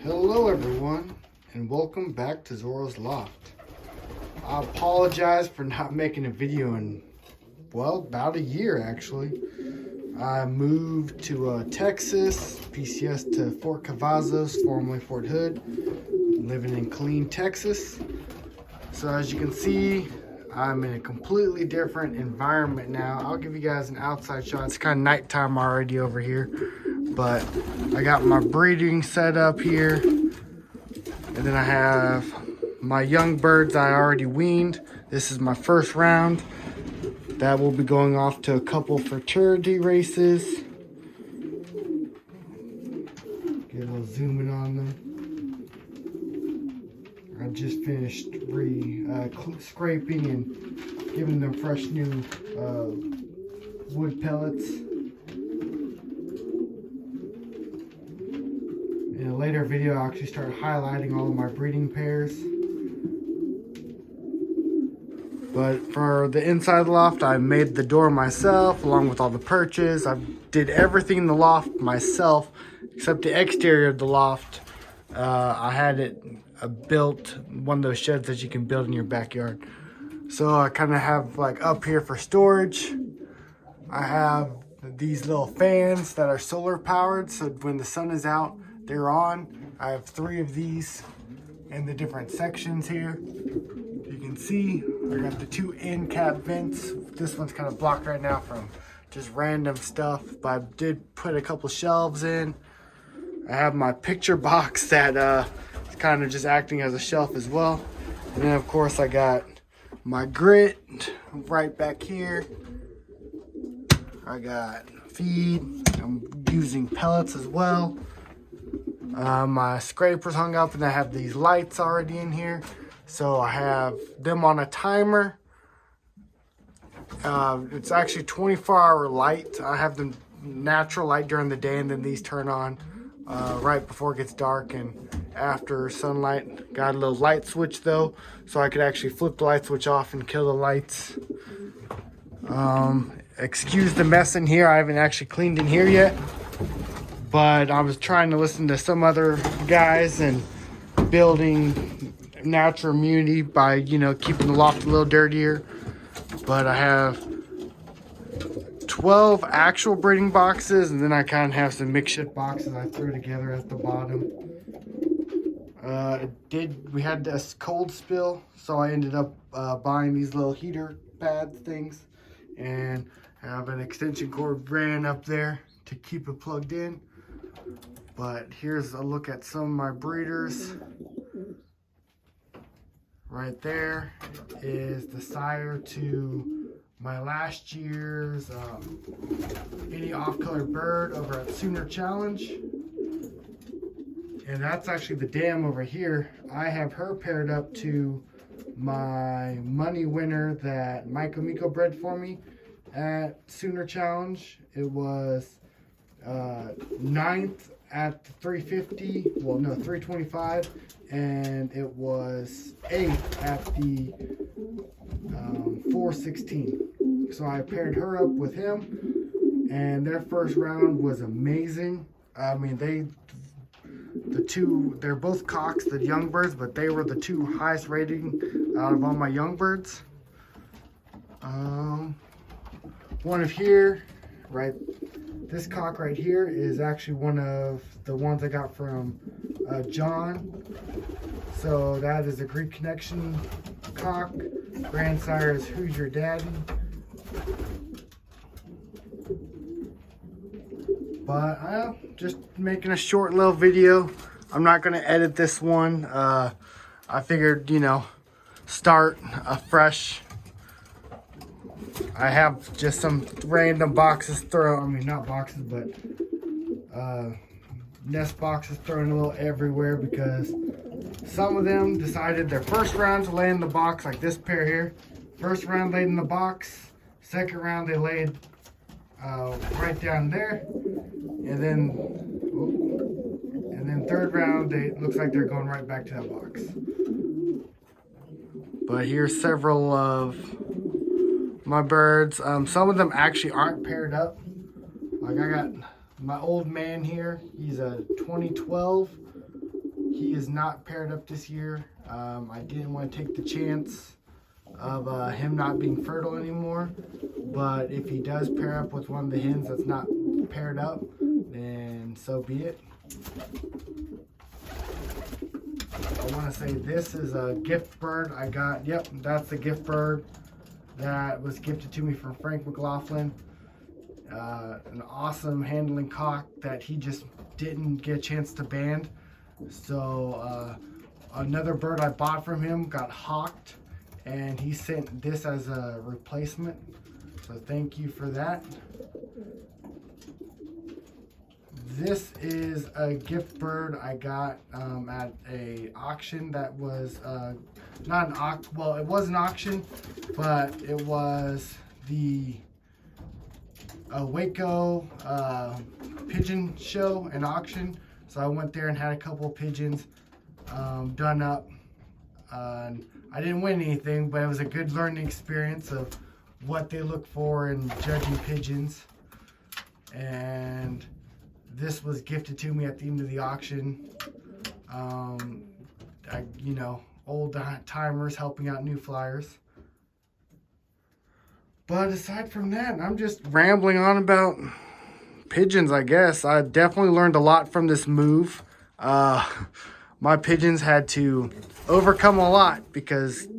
Hello everyone, and welcome back to Zorro's Loft. I apologize for not making a video in, well, about a year actually. I moved to Texas, PCS to Fort Cavazos, formerly Fort Hood, living in Killeen, Texas. So as you can see, I'm in a completely different environment now. I'll give you guys an outside shot. It's kind of nighttime already over here, but I got my breeding set up here. And then I have my young birds I already weaned. This is my first round. That will be going off to a couple fraternity races. Get a little zooming on them. I just finished scraping and giving them fresh new wood pellets. In a later video, I'll actually start highlighting all of my breeding pairs. But for the inside of the loft, I made the door myself along with all the perches. I did everything in the loft myself except the exterior of the loft. I had it built, one of those sheds that you can build in your backyard. So I kind of have like up here for storage. I have these little fans that are solar powered, so when the sun is out, they're on. I have 3 of these in the different sections here. You can see I got the 2 end cap vents. This one's kind of blocked right now from just random stuff, but I did put a couple shelves in. I have my picture box that is kind of just acting as a shelf as well. And then of course I got my grit right back here. I got feed. I'm using pellets as well. My scrapers hung up, and I have these lights already in here. So I have them on a timer. It's actually 24-hour light. I have the natural light during the day, and then these turn on right before it gets dark and after sunlight. Got a little light switch though, so I could actually flip the light switch off and kill the lights. Excuse the mess in here. I haven't actually cleaned in here yet, but I was trying to listen to some other guys and building natural immunity by, you know, keeping the loft a little dirtier. But I have 12 actual breeding boxes, and then I kind of have some makeshift boxes I threw together at the bottom. We had a cold spill, so I ended up buying these little heater pad things, and have an extension cord ran up there to keep it plugged in. But here's a look at some of my breeders. Right there is the sire to my last year's any off-color bird over at Sooner Challenge. And that's actually the dam over here. I have her paired up to my money winner that Mike Amico bred for me at Sooner Challenge. It was 9th at the 350, well no, 325, and it was 8th at the 416. So I paired her up with him, and their first round was amazing. I mean, they're both cocks, the young birds, but they were the 2 highest rating out of all my young birds. One of here, right, this cock right here is actually one of the ones I got from John. So that is a Greek Connection cock. Grandsire is Who's Your Daddy. But just making a short little video. I'm not going to edit this one. I figured, you know, start afresh. I have just some random boxes thrown, I mean not boxes, but nest boxes thrown a little everywhere because some of them decided their first round to lay in the box, like this pair here. First round laid in the box, second round they laid right down there, and then third round it looks like they're going right back to that box. But here's several of my birds. Some of them actually aren't paired up. Like I got my old man here. He's a 2012 He is not paired up this year. I didn't want to take the chance of him not being fertile anymore. But if he does pair up with one of the hens that's not paired up, then so be it. I want to say this is a gift bird I got. Yep, that's the gift bird that was gifted to me from Frank McLaughlin. An awesome handling cock that he just didn't get a chance to band. So another bird I bought from him got hawked, and he sent this as a replacement. So thank you for that. This is a gift bird I got at a auction that was not an auction. Well, it was an auction, but it was the Waco pigeon show and auction. So I went there and had a couple of pigeons done up. I didn't win anything, but it was a good learning experience of what they look for in judging pigeons. And this was gifted to me at the end of the auction. You know, old timers helping out new flyers. But aside from that, I'm just rambling on about pigeons, I guess. I definitely learned a lot from this move. My pigeons had to overcome a lot because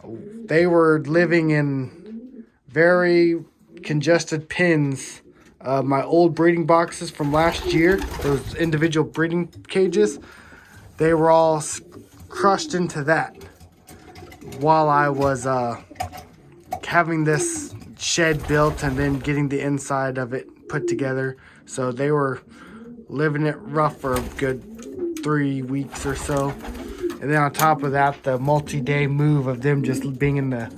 they were living in very congested pens. My old breeding boxes from last year, those individual breeding cages, they were all crushed into that while I was having this shed built and then getting the inside of it put together. So they were living it rough for a good 3 weeks or so. And then on top of that, the multi-day move of them just being in the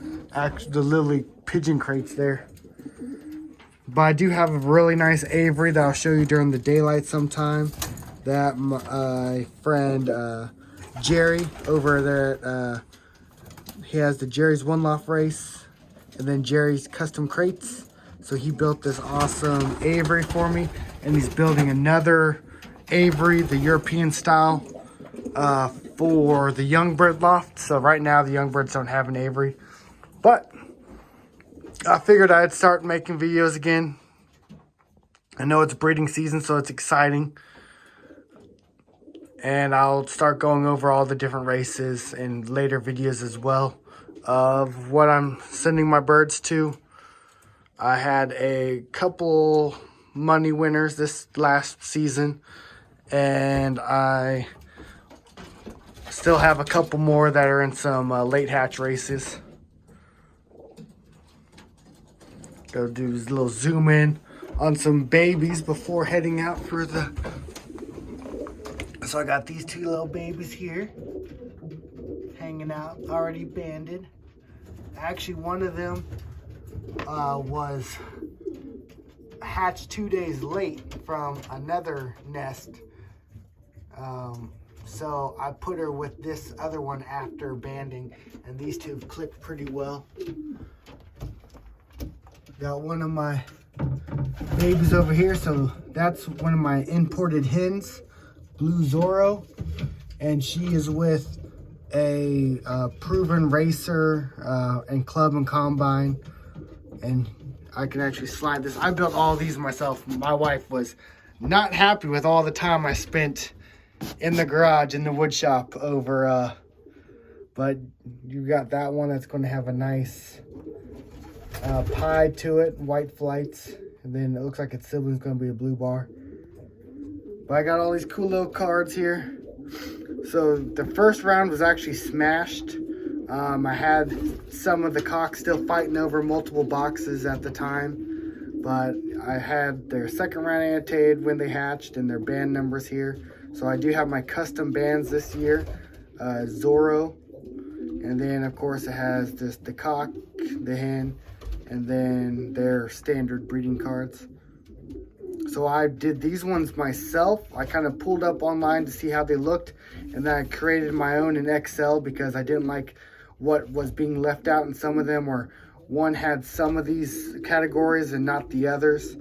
literally pigeon crates there. But I do have a really nice aviary that I'll show you during the daylight sometime. That my friend Jerry over there, he has the Jerry's One Loft race and then Jerry's custom crates. So he built this awesome aviary for me, and he's building another aviary, the European style, for the young bird loft. So right now the young birds don't have an aviary, but I figured I'd start making videos again. I know it's breeding season, so it's exciting. And I'll start going over all the different races in later videos as well of what I'm sending my birds to. I had a couple money winners this last season, and I still have a couple more that are in some late hatch races. Go do this little zoom in on some babies before heading out for the... So I got these two little babies here hanging out, already banded. Actually, one of them was hatched 2 days late from another nest. So I put her with this other one after banding, and these two have clicked pretty well. Got one of my babies over here, so that's one of my imported hens, Blue Zorro, and she is with a proven racer and club and combine. And I can actually slide this. I built all these myself. My wife was not happy with all the time I spent in the garage, in the wood shop over, but you got that one that's going to have a nice pie to it, white flights, and then it looks like its sibling's going to be a blue bar. But I got all these cool little cards here. So the first round was actually smashed. I had some of the cocks still fighting over multiple boxes at the time, but I had their second round annotated when they hatched and their band numbers here. So I do have my custom bands this year, Zorro, and then of course it has this the cock, the hen, and then their standard breeding cards. So I did these ones myself. I kind of pulled up online to see how they looked, and then I created my own in Excel because I didn't like what was being left out in some of them, or one had some of these categories and not the others.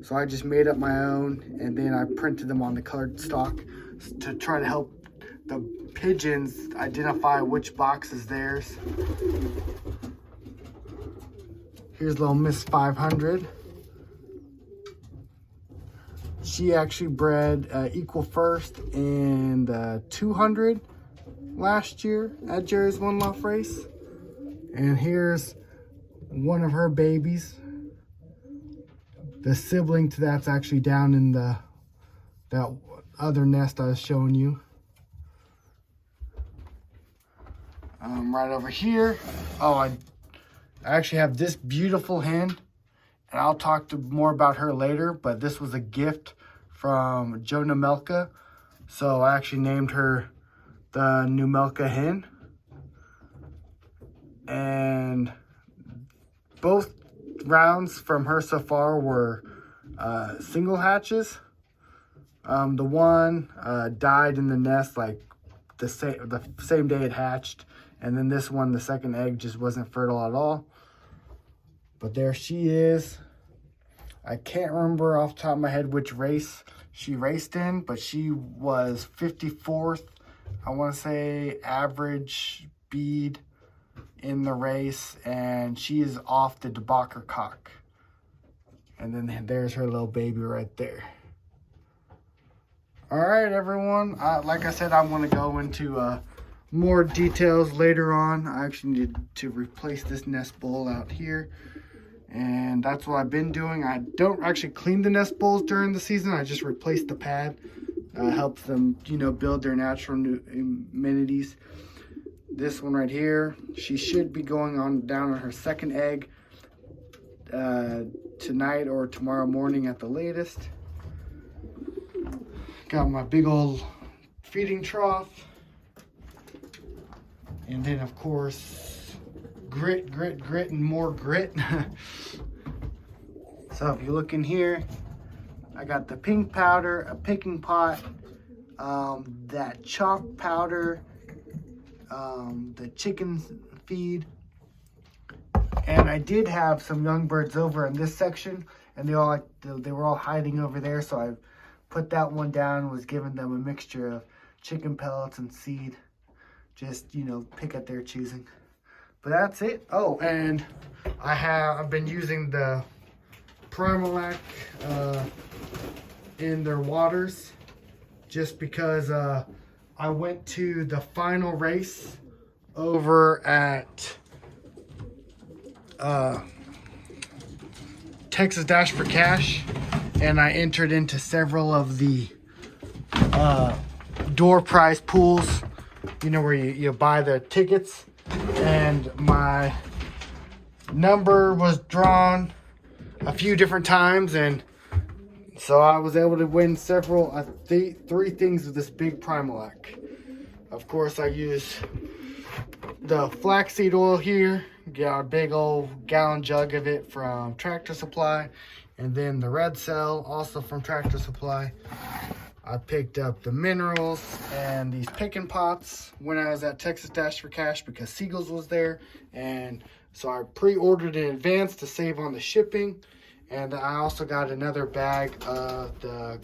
So I just made up my own, and then I printed them on the colored stock to try to help the pigeons identify which box is theirs. Here's little Miss 500. She actually bred equal first in the 200 last year at Jerry's One Loft race. And here's one of her babies. The sibling to that's actually down in that other nest I was showing you. Right over here. Oh, I actually have this beautiful hen, and I'll talk more about her later, but this was a gift from Joe Nemelka. So I actually named her the Nemelka hen. And both rounds from her so far were single hatches. The one died in the nest like the same day it hatched. And then this one, the second egg just wasn't fertile at all. But there she is. I can't remember off the top of my head which race she raced in, but she was 54th, I want to say, average speed in the race. And she is off the Debacker cock. And then there's her little baby right there. All right, everyone. Like I said, I'm going to go into more details later on. I actually need to replace this nest bowl out here. And that's what I've been doing. I don't actually clean the nest bowls during the season. I just replace the pad. Helps them, build their natural amenities. This one right here, she should be going down on her second egg tonight or tomorrow morning at the latest. Got my big old feeding trough. And then, of course, grit, and more grit. So if you look in here, I got the pink powder, a picking pot, that chalk powder, the chicken feed. And I did have some young birds over in this section, and they were all hiding over there, so I put that one down, was giving them a mixture of chicken pellets and seed. Just, pick at their choosing. But that's it. Oh, and I've been using the Primalac in their waters just because I went to the final race over at Texas Dash for Cash, and I entered into several of the door prize pools, where you buy the tickets, and my number was drawn a few different times, and so I was able to win several, three things with this big Primalac. Of course, I use the flaxseed oil here. Got a big old gallon jug of it from Tractor Supply, and then the red cell also from Tractor Supply. I picked up the minerals and these picking pots when I was at Texas Dash for Cash because Seagulls was there, and so I pre-ordered in advance to save on the shipping. And I also got another bag of the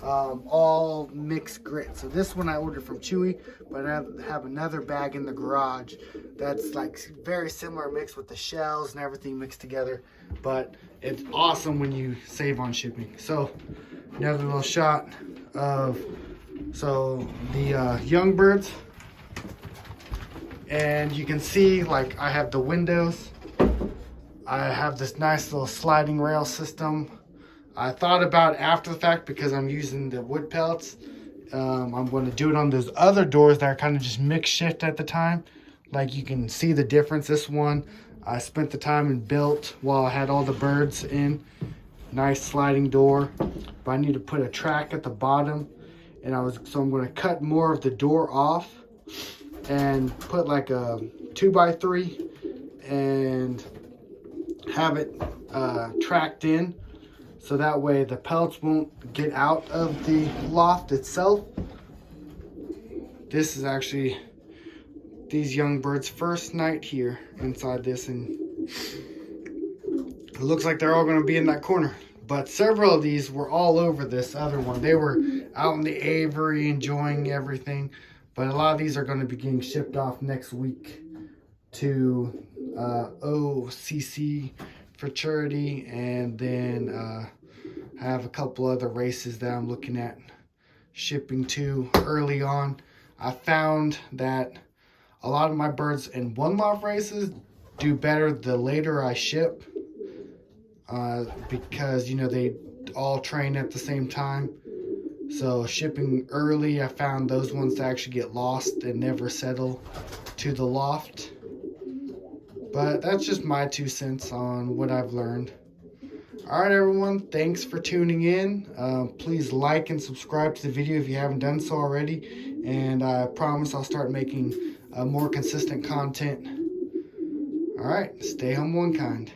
all mixed grit. So this one I ordered from Chewy, but I have another bag in the garage that's like very similar, mixed with the shells and everything mixed together. But it's awesome when you save on shipping. So another little shot of the young birds, and you can see like I have the windows. I have this nice little sliding rail system. I thought about it after the fact because I'm using the wood pellets. I'm going to do it on those other doors that are kind of just mixed shift at the time. Like you can see the difference. This one I spent the time and built while I had all the birds in. Nice sliding door. But I need to put a track at the bottom. And so I'm going to cut more of the door off and put like a 2x3 and have it tracked in. So that way the pellets won't get out of the loft itself. This is actually these young birds' first night here inside this, and it looks like they're all going to be in that corner. But several of these were all over this other one. They were out in the aviary enjoying everything. But a lot of these are going to be getting shipped off next week to OCC Futurity, and then I have a couple other races that I'm looking at shipping to early on. I found that a lot of my birds in one loft races do better the later I ship, because you know they all train at the same time. So shipping early, I found those ones that actually get lost and never settle to the loft. But that's just my 2 cents on what I've learned. All right, everyone, thanks for tuning in. Please like and subscribe to the video if you haven't done so already. And I promise I'll start making more consistent content. All right, stay humble and kind.